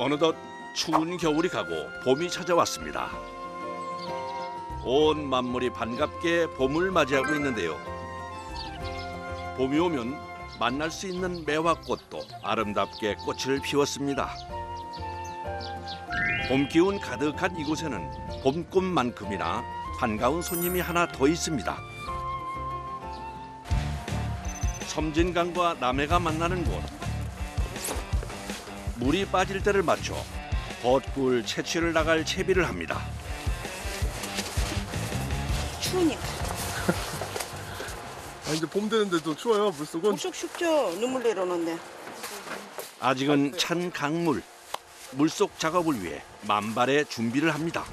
어느덧 추운 겨울이 가고 봄이 찾아왔습니다. 온 만물이 반갑게 봄을 맞이하고 있는데요. 봄이 오면 만날 수 있는 매화꽃도 아름답게 꽃을 피웠습니다. 봄 기운 가득한 이곳에는 봄꽃만큼이나 반가운 손님이 하나 더 있습니다. 섬진강과 남해가 만나는 곳. 물이 빠질 때를 맞춰 벚꿀 채취를 나갈 채비를 합니다. 추우니까. 아, 이제 봄 되는데도 추워요, 물속은? 쑥쑥 춥죠. 눈물 내려오는데. 아직은 찬 강물, 물속 작업을 위해 만발의 준비를 합니다.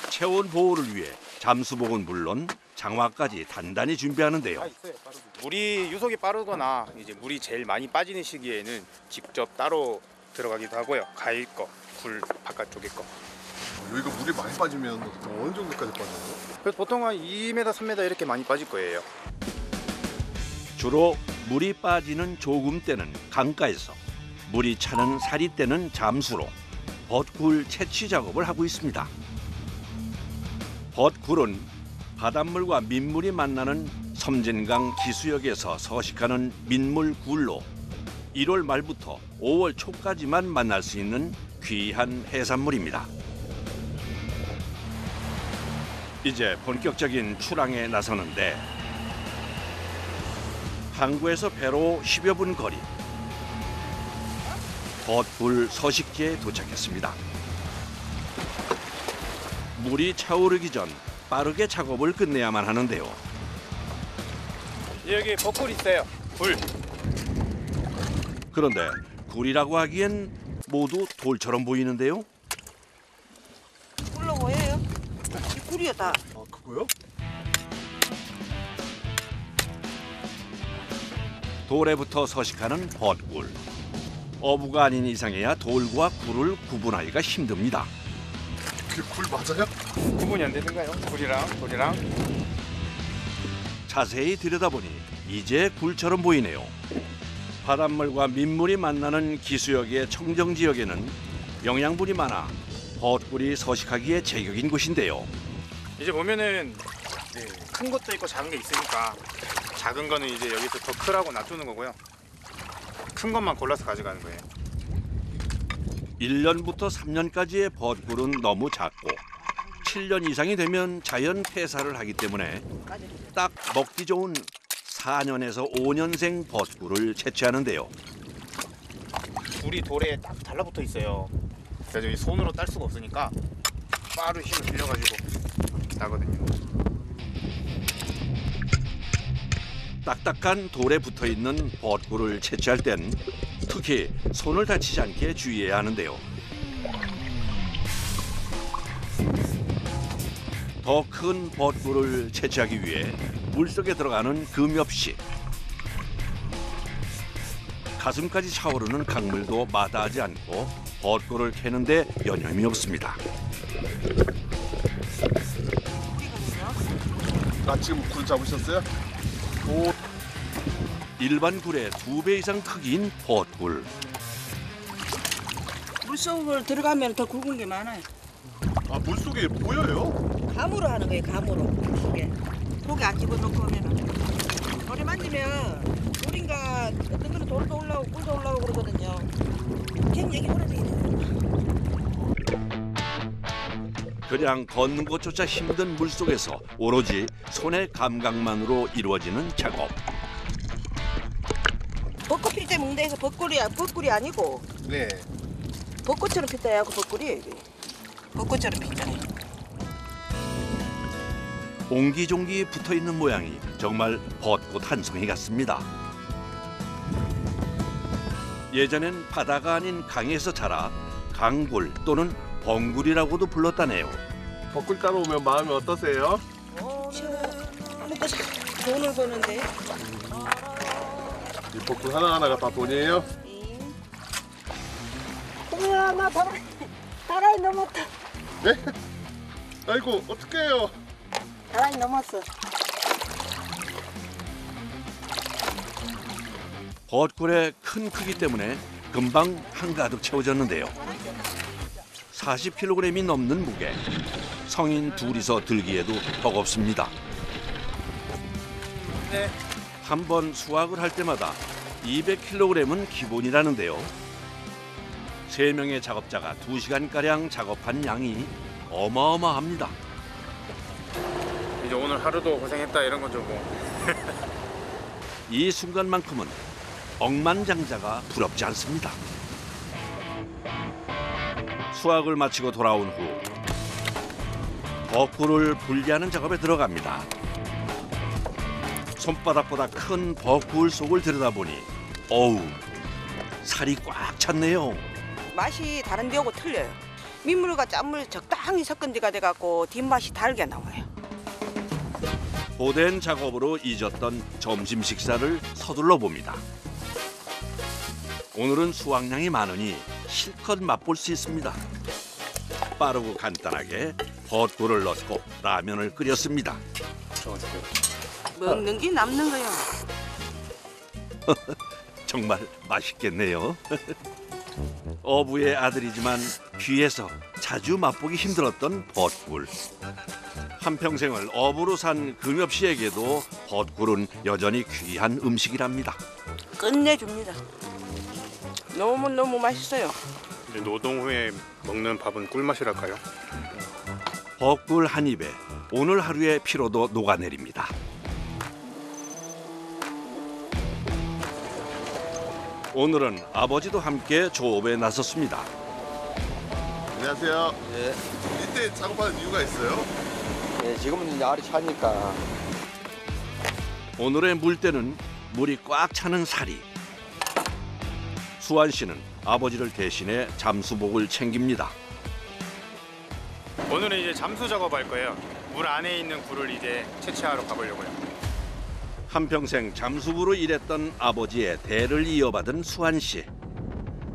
체온 보호를 위해 잠수복은 물론 장화까지 단단히 준비하는데요. 물이 유속이 빠르거나 이제 물이 제일 많이 빠지는 시기에는 직접 따로 들어가기도 하고요. 가일 거, 굴 바깥쪽에 거. 여기가 물이 많이 빠지면 어느 정도까지 빠져요? 그래서 보통 한 2m, 3m 이렇게 많이 빠질 거예요. 주로 물이 빠지는 조금 때는 강가에서, 물이 차는 사리 때는 잠수로 벚꿀 채취 작업을 하고 있습니다. 벚꿀은 바닷물과 민물이 만나는 섬진강 기수역에서 서식하는 민물굴로 1월 말부터 5월 초까지만 만날 수 있는 귀한 해산물입니다. 이제 본격적인 출항에 나서는데 항구에서 배로 10여 분 거리 벚꿀 서식지에 도착했습니다. 물이 차오르기 전 빠르게 작업을 끝내야만 하는데요. 여기 벚꿀 있어요. 굴. 그런데 굴이라고 하기엔 모두 돌처럼 보이는데요. 굴로 보여요? 이 굴이야 다. 아, 그거요? 돌에 붙어 서식하는 벚꿀. 어부가 아닌 이상해야 돌과 굴을 구분하기가 힘듭니다. 그게 굴 맞아요? 구분이 안 되는가요? 굴이랑 돌이랑. 자세히 들여다보니 이제 굴처럼 보이네요. 바닷물과 민물이 만나는 기수역의 청정지역에는 영양분이 많아 벚꿀이 서식하기에 제격인 곳인데요. 이제 보면은 큰 것도 있고 작은 게 있으니까 작은 거는 이제 여기서 더 크라고 놔두는 거고요. 큰 것만 골라서 가져가는 거예요. 1년부터 3년까지의 벚꿀은 너무 작고 7년 이상이 되면 자연 폐사를 하기 때문에 딱 먹기 좋은 4년에서 5년생 벚꿀을 채취하는데요. 굴이 돌에 딱 달라붙어 있어요. 그래서 이 손으로 딸 수가 없으니까 빠르 힘을 빌려가지고 이렇게 따거든요. 딱딱한 돌에 붙어있는 벚꿀을 채취할 땐 특히 손을 다치지 않게 주의해야 하는데요. 더 큰 벚꿀을 채취하기 위해 물속에 들어가는 금엽시. 가슴까지 차오르는 강물도 마다하지 않고 벚꿀을 캐는데 여념이 없습니다. 아, 지금 굴 잡으셨어요? 오, 일반 굴의 2배 이상 크기인 벚꿀. 물속을 들어가면 더 굵은 게 많아요. 아, 물속에 보여요? 감으로 하는 거예요. 감으로. 물속에. 고기 안 집어넣고 하면은. 머리 만지면 돌인가 어떤 거는 돌도 올라오고 꿀도 올라오고 그러거든요. 굉장히 오래돼야 돼요. 그냥 걷는 것조차 힘든 물속에서 오로지 손의 감각만으로 이루어지는 작업. 벚꽃 필 때 뭉대에서 벚꿀이 아니고 네. 벚꽃처럼 피다 해갖고 벚꿀이에요. 이게. 벚꽃처럼 피잖아요. 옹기종기 붙어있는 모양이 정말 벚꽃 한 송이 같습니다. 예전엔 바다가 아닌 강에서 자라 강굴 또는 벙굴이라고도 불렀다네요. 벚꿀 따러 오면 마음이 어떠세요? 먹고 돈을 버는데. 이 벚꿀 하나하나가 다 돈이에요? 우와, 나 다라이 넘었다. 네? 아이고, 어떡해요? 다라이 넘었어. 벚꿀의 큰 크기 때문에 금방 한가득 채워졌는데요. 40kg이 넘는 무게. 성인 둘이서 들기에도 버겁습니다. 네. 한 번 수확을 할 때마다 200kg은 기본이라는데요. 3명의 작업자가 2시간가량 작업한 양이 어마어마합니다. 이제 오늘 하루도 고생했다 이런 거죠 뭐. 이 순간만큼은 억만장자가 부럽지 않습니다. 수확을 마치고 돌아온 후 벚굴을 분리하는 작업에 들어갑니다. 손바닥보다 큰 벚굴 속을 들여다보니 어우, 살이 꽉 찼네요. 맛이 다른 데하고 틀려요. 민물과 짠물 적당히 섞은 데가 돼갖고 뒷맛이 달게 나와요. 고된 작업으로 잊었던 점심 식사를 서둘러 봅니다. 오늘은 수확량이 많으니 실컷 맛볼 수 있습니다. 빠르고 간단하게 벚굴을 넣고 라면을 끓였습니다. 먹는 게 남는 거요. 정말 맛있겠네요. 어부의 아들이지만 귀에서 자주 맛보기 힘들었던 벚굴. 한평생을 어부로 산 금엽 씨에게도 벚굴은 여전히 귀한 음식이랍니다. 끝내줍니다. 너무너무 맛있어요. 이제 노동 후에 먹는 밥은 꿀맛이랄까요? 벚굴 한 입에 오늘 하루의 피로도 녹아내립니다. 오늘은 아버지도 함께 조업에 나섰습니다. 안녕하세요. 예, 이때 작업하는 이유가 있어요? 예, 지금은 이제 알이 차니까 오늘의 물때는 물이 꽉 차는 사리. 수환 씨는 아버지를 대신해 잠수복을 챙깁니다. 오늘은 이제 잠수 작업할 거예요. 물 안에 있는 굴을 이제 채취하러 가보려고요. 한평생 잠수부로 일했던 아버지의 대를 이어받은 수환 씨.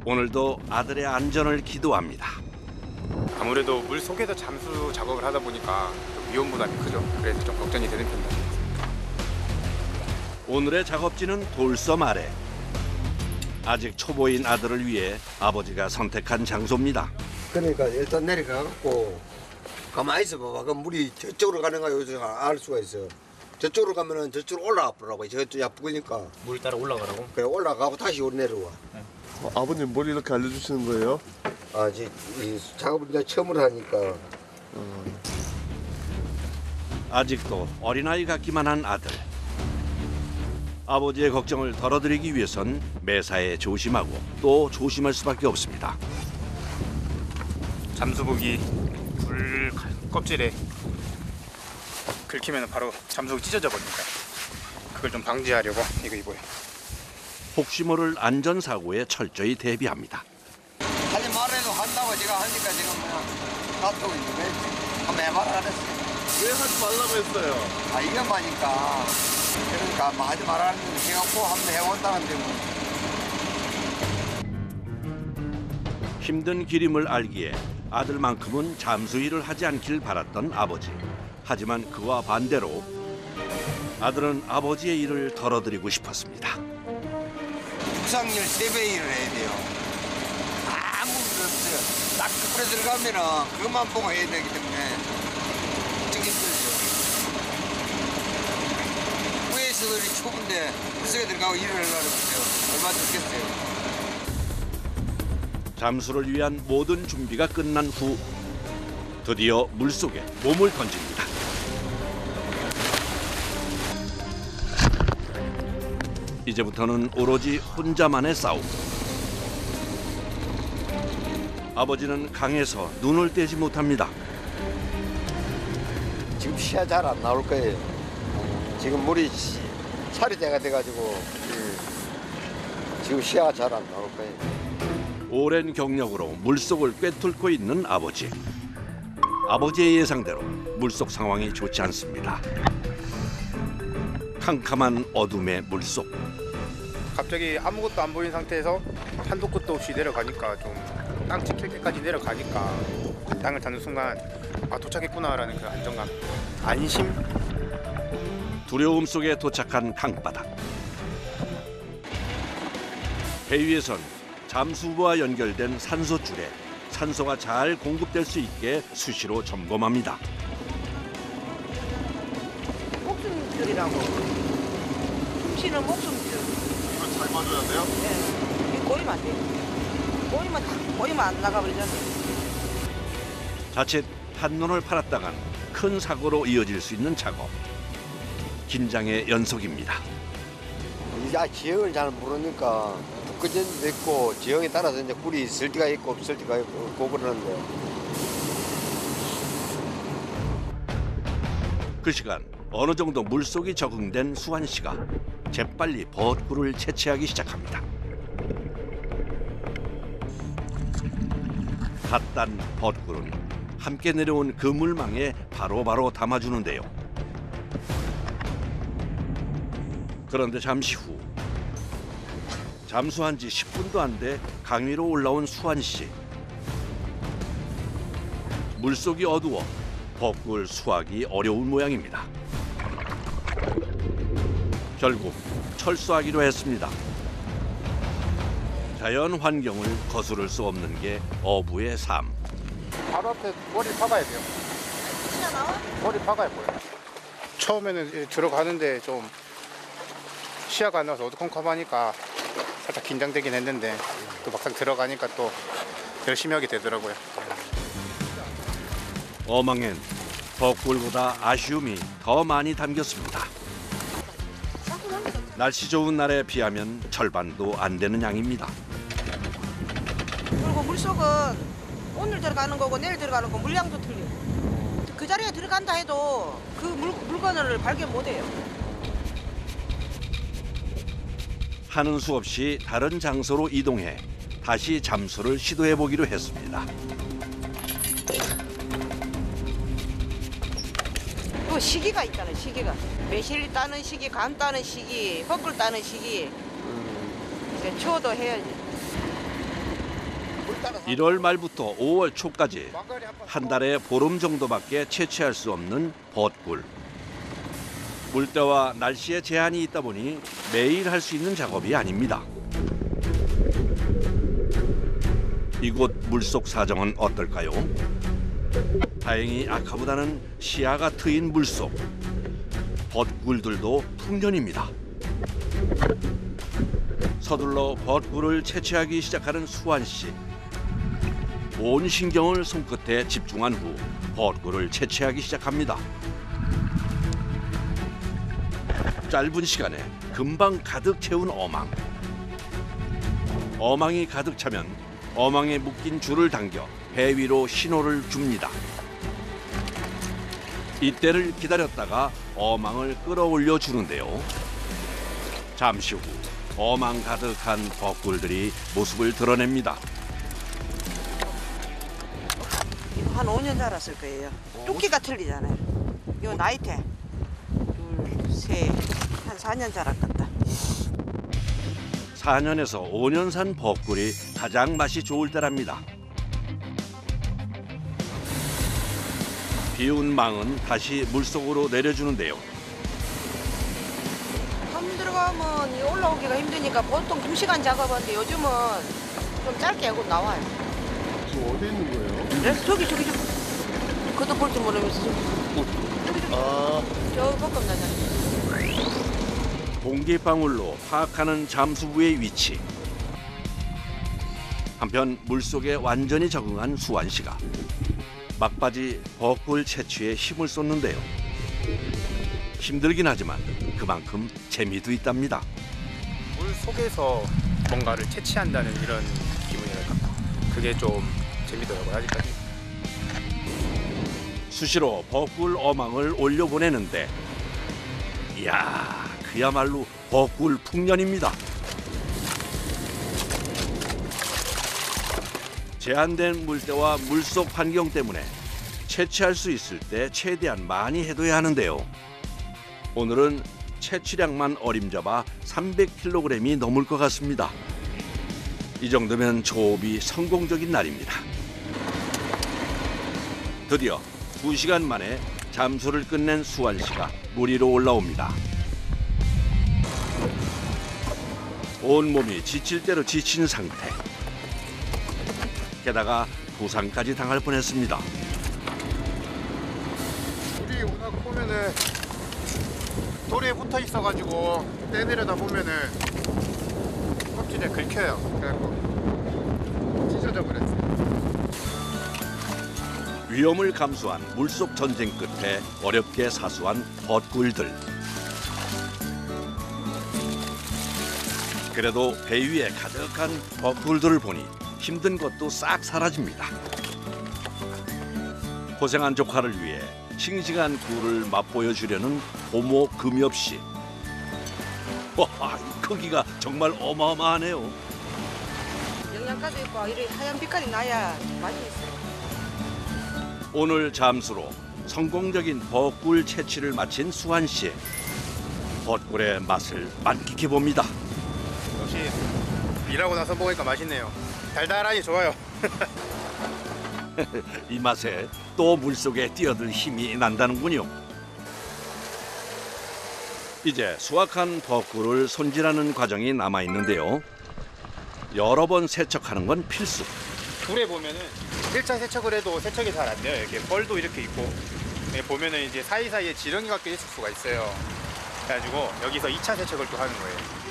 오늘도 아들의 안전을 기도합니다. 아무래도 물 속에서 잠수 작업을 하다 보니까 좀 위험 부담이 크죠. 그래서 좀 걱정이 되는 편입니다. 오늘의 작업지는 돌섬 아래. 아직 초보인 아들을 위해 아버지가 선택한 장소입니다. 그러니까 일단 내려가갖고 가만히 있어 봐봐. 그 물이 저쪽으로 가는가 여기서 알 수가 있어. 저쪽으로 가면은 저쪽으로 올라가 보라고. 저쪽 야쁘니까 물 따라 올라가라고? 그래 올라가고 다시 오리 내려와. 아버님 뭘 이렇게 알려주시는 거예요? 아, 이 작업을 내가 처음으로 하니까 아직도 어린아이 같기만 한 아들. 아버지의 걱정을 덜어드리기 위해선 매사에 조심하고 또 조심할 수밖에 없습니다. 잠수복이 굴 껍질에 긁히면 바로 잠수복이 찢어져 버립니다. 그걸 좀 방지하려고 이거 입어요. 혹시 모를 안전사고에 철저히 대비합니다. 하지 말아도 한다고 제가 하니까 지금 그냥 놔두고 있는데 한번 해봐라 그랬어요. 왜 하지 말라고 했어요? 아, 위험하니까. 그러니까 뭐 하지 말라는 거 해갖고 한번 해본다는데 뭐. 힘든 기림을 알기에 아들만큼은 잠수 일을 하지 않길 바랐던 아버지. 하지만 그와 반대로 아들은 아버지의 일을 덜어드리고 싶었습니다. 육상률 3배 일을 해야 돼요. 아무 일 없어요. 딱 그래 들어가면은 그것만 보고 해야 되기 때문에 엄청 힘들죠. 후에서도 이렇게 좁은데 물속에 들어가고 일을 하려고 그래요. 얼마나 좋겠어요. 잠수를 위한 모든 준비가 끝난 후 드디어 물속에 몸을 던집니다. 이제부터는 오로지 혼자만의 싸움. 아버지는 강에서 눈을 떼지 못합니다. 지금 시야 잘 안 나올 거예요. 지금 물이 차리 때가 돼가지고 지금 시야가 잘 안 나올 거예요. 오랜 경력으로 물속을 꿰뚫고 있는 아버지. 아버지의 예상대로 물속 상황이 좋지 않습니다. 캄캄한 어둠의 물속. 갑자기 아무것도 안 보이는 상태에서 한도 끝도 없이 내려가니까 좀 땅 찍힐 때까지 내려가니까 땅을 닿는 순간 아 도착했구나라는 그 안정감, 안심. 두려움 속에 도착한 강바닥. 배 위에선 잠수부와 연결된 산소줄에 산소가 잘 공급될 수 있게 수시로 점검합니다. 목숨줄이라고. 숨쉬는 목숨줄. 이거 잘 맞아야 돼요? 네. 이거 꼬이면 안 돼요. 꼬이면 안 나가버리잖아요. 자칫 한눈을 팔았다간 큰 사고로 이어질 수 있는 작업. 긴장의 연속입니다. 지형을 잘 모르니까 북근전도 있고 지형에 따라서 이제 꿀이 있을 때가 있고 없을 때가 있고 그러는데 그 시간 어느 정도 물속이 적응된 수환 씨가 재빨리 벚꿀을 채취하기 시작합니다. 갓 딴 벚꿀은 함께 내려온 그물망에 바로바로 담아주는데요. 그런데 잠시 후 잠수한 지 10분도 안 돼 강 위로 올라온 수환 씨. 물속이 어두워 벚꿀 수확이 어려운 모양입니다. 결국 철수하기로 했습니다. 자연 환경을 거스를 수 없는 게 어부의 삶. 바로 앞에 머리 박아야 돼요. 진짜 나와? 머리 박아야 보여. 처음에는 들어가는데 좀 시야가 안 나와서 어두컴컴하니까 살짝 긴장되긴 했는데 또 막상 들어가니까 또 열심히 하게 되더라고요. 어망엔 벚꿀보다 아쉬움이 더 많이 담겼습니다. 날씨 좋은 날에 비하면 절반도 안 되는 양입니다. 그리고 물속은 오늘 들어가는 거고 내일 들어가는 거 물량도 틀려. 그 자리에 들어간다 해도 그 물건을 발견 못 해요. 하는 수 없이 다른 장소로 이동해 다시 잠수를 시도해 보기로 했습니다. 그 시기가 있잖아요. 시기가 매실 따는 시기, 감 따는 시기, 벚꿀 따는 시기. 이제 추워도 해야지. 1월 말부터 5월 초까지 한 달에 보름 정도밖에 채취할 수 없는 벚꿀. 물때와 날씨에 제한이 있다 보니 매일 할 수 있는 작업이 아닙니다. 이곳 물속 사정은 어떨까요? 다행히 아까보다는 시야가 트인 물속. 벚꿀들도 풍년입니다. 서둘러 벚꿀을 채취하기 시작하는 수환 씨. 온 신경을 손끝에 집중한 후 벚꿀을 채취하기 시작합니다. 짧은 시간에 금방 가득 채운 어망. 어망이 가득 차면 어망에 묶인 줄을 당겨 배 위로 신호를 줍니다. 이때를 기다렸다가 어망을 끌어올려 주는데요. 잠시 후 어망 가득한 벚꿀들이 모습을 드러냅니다. 이거 한 5년 자랐을 거예요. 뚝기가 틀리잖아요. 이거 나이테. 둘, 셋, 한 4년 자랐겠다. 4년에서 5년 산 벚꿀이 가장 맛이 좋을 때랍니다. 비운 망은 다시 물속으로 내려주는데요. 밤 들어가면 이 올라오기가 힘드니까 보통 2시간 작업하는데 요즘은 좀 짧게 하고 나와요. 지금 어디 있는 거예요? 그래서 저기. 그것도 볼 줄 모르면서 저기. 아, 저 볶음 나잖아요. 공기방울로 파악하는 잠수부의 위치. 한편 물속에 완전히 적응한 수환 씨가 막바지 벚꿀 채취에 힘을 쏟는데요. 힘들긴 하지만 그만큼 재미도 있답니다. 물 속에서 뭔가를 채취한다는 이런 기분이랄까. 그게 좀 재미더라고요, 아직까지. 수시로 벚꿀 어망을 올려보내는데 이야, 그야말로 벚꿀 풍년입니다. 제한된 물때와 물속 환경 때문에 채취할 수 있을 때 최대한 많이 해둬야 하는데요. 오늘은 채취량만 어림잡아 300kg이 넘을 것 같습니다. 이 정도면 조업이 성공적인 날입니다. 드디어 2시간 만에 잠수를 끝낸 수환 씨가 물 위로 올라옵니다. 온몸이 지칠 대로 지친 상태. 게다가 부상까지 당할 뻔했습니다. 물이 워낙 보면은 돌에 붙어 있어가지고 떼내려다 보면은 껍질에 긁혀요. 그래갖고 찢어져 버렸어요. 위험을 감수한 물속 전쟁 끝에 어렵게 사수한 벚굴들. 그래도 배 위에 가득한 벚굴들을 보니 힘든 것도 싹 사라집니다. 고생한 조카를 위해 싱싱한 굴을 맛보여 주려는 고모 금엽 씨. 와, 이 크기가 정말 어마어마하네요. 영양가도 있고 이렇게 하얀 빛깔이 나야 맛이 있어요. 오늘 잠수로 성공적인 벚굴 채취를 마친 수환 씨. 벚굴의 맛을 만끽해 봅니다. 역시 일하고 나서 먹으니까 맛있네요. 달달하니 좋아요. 이 맛에 또 물속에 뛰어들 힘이 난다는군요. 이제 수확한 벚굴을 손질하는 과정이 남아 있는데요. 여러 번 세척하는 건 필수. 굴에 보면은 1차 세척을 해도 세척이 잘 안 돼요. 이렇게 뻘도 이렇게 있고 여기 보면은 이제 사이사이에 지렁이가 껴 있을 수가 있어요. 그래가지고 여기서 2차 세척을 또 하는 거예요.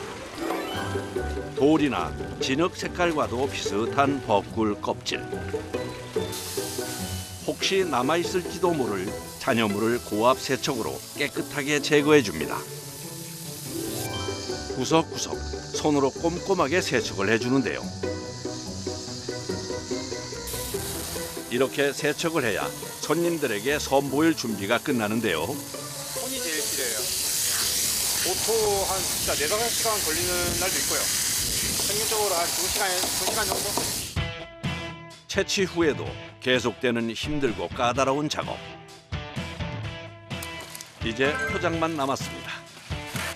돌이나 진흙 색깔과도 비슷한 벚굴 껍질. 혹시 남아있을지도 모를 잔여물을 고압 세척으로 깨끗하게 제거해 줍니다. 구석구석 손으로 꼼꼼하게 세척을 해주는데요. 이렇게 세척을 해야 손님들에게 선보일 준비가 끝나는데요. 손이 제일 필요해요. 보통 한 진짜 4-5시간 걸리는 날도 있고요. 평균적으로 한 2시간 정도? 채취 후에도 계속되는 힘들고 까다로운 작업. 이제 포장만 남았습니다.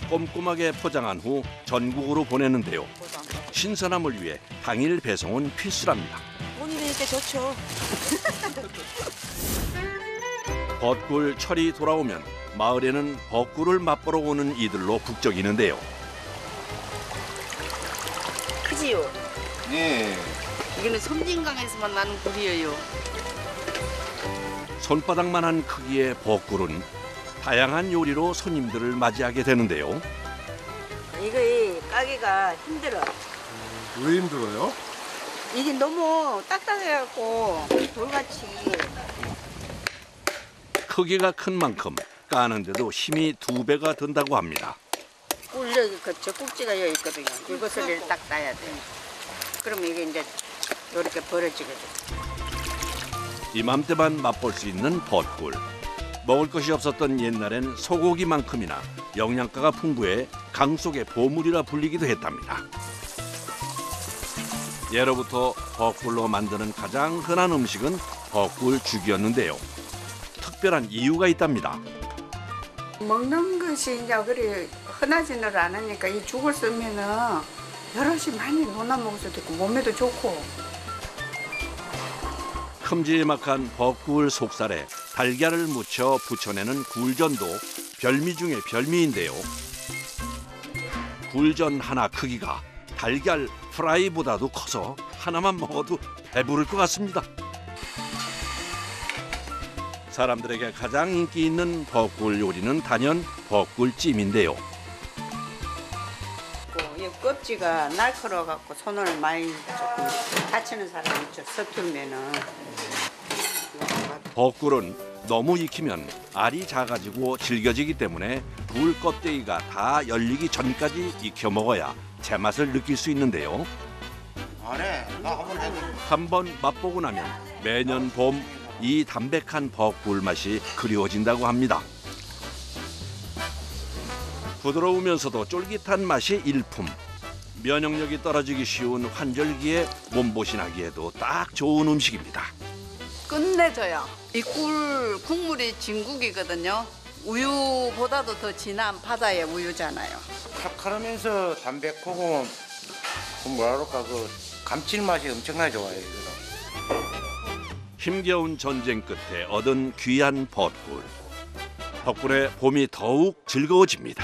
꼼꼼하게 포장한 후 전국으로 보내는데요. 신선함을 위해 당일 배송은 필수랍니다. 운이 되니까 좋죠. 벚굴 철이 돌아오면 마을에는 벚굴을 맛보러 오는 이들로 북적이는데요. 크지요? 네. 이거는 섬진강에서만 나는 굴이에요. 손바닥만한 크기의 벚굴은 다양한 요리로 손님들을 맞이하게 되는데요. 이거 까기가 힘들어. 왜 힘들어요? 이게 너무 딱딱해갖고 돌같이. 크기가 큰 만큼 까는데도 힘이 2배가 든다고 합니다. 굴 여기 그 젖꼭지가 여기 있거든요. 이것을 딱 따야 돼. 그러면 이게 이제 이렇게 벌어지게 돼. 이맘때만 맛볼 수 있는 벚굴. 먹을 것이 없었던 옛날엔 소고기만큼이나 영양가가 풍부해 강 속의 보물이라 불리기도 했답니다. 예로부터 벚굴로 만드는 가장 흔한 음식은 벚굴죽이었는데요. 특별한 이유가 있답니다. 먹는 것이 이제 그리 흔하지는 않으니까 이 죽을 쓰면은 여럿이 많이 논아 먹을 수도 있고 몸에도 좋고. 큼지막한 벚굴 속살에 달걀을 묻혀 부쳐내는 굴전도 별미 중의 별미인데요. 굴전 하나 크기가 달걀 프라이보다도 커서 하나만 먹어도 배부를 것 같습니다. 사람들에게 가장 인기 있는 벚굴 요리는 단연 벚굴찜인데요. 이 껍질가 날카로워 갖고 손을 많이 조금 다치는 사람이 있죠. 서툴면은. 벚굴은 너무 익히면 알이 작아지고 질겨지기 때문에 굴 껍데기가 다 열리기 전까지 익혀 먹어야 제맛을 느낄 수 있는데요. 안 해. 나 한번 해도. 한번 맛보고 나면 매년 봄 이 담백한 벚굴 맛이 그리워진다고 합니다. 부드러우면서도 쫄깃한 맛이 일품. 면역력이 떨어지기 쉬운 환절기에 몸보신하기에도 딱 좋은 음식입니다. 끝내줘요. 이 굴 국물이 진국이거든요. 우유보다도 더 진한 바다의 우유잖아요. 칼칼하면서 담백하고 그 뭐라 그럴까 그 감칠맛이 엄청나게 좋아요. 이거는. 힘겨운 전쟁 끝에 얻은 귀한 벚굴. 덕분에 봄이 더욱 즐거워집니다.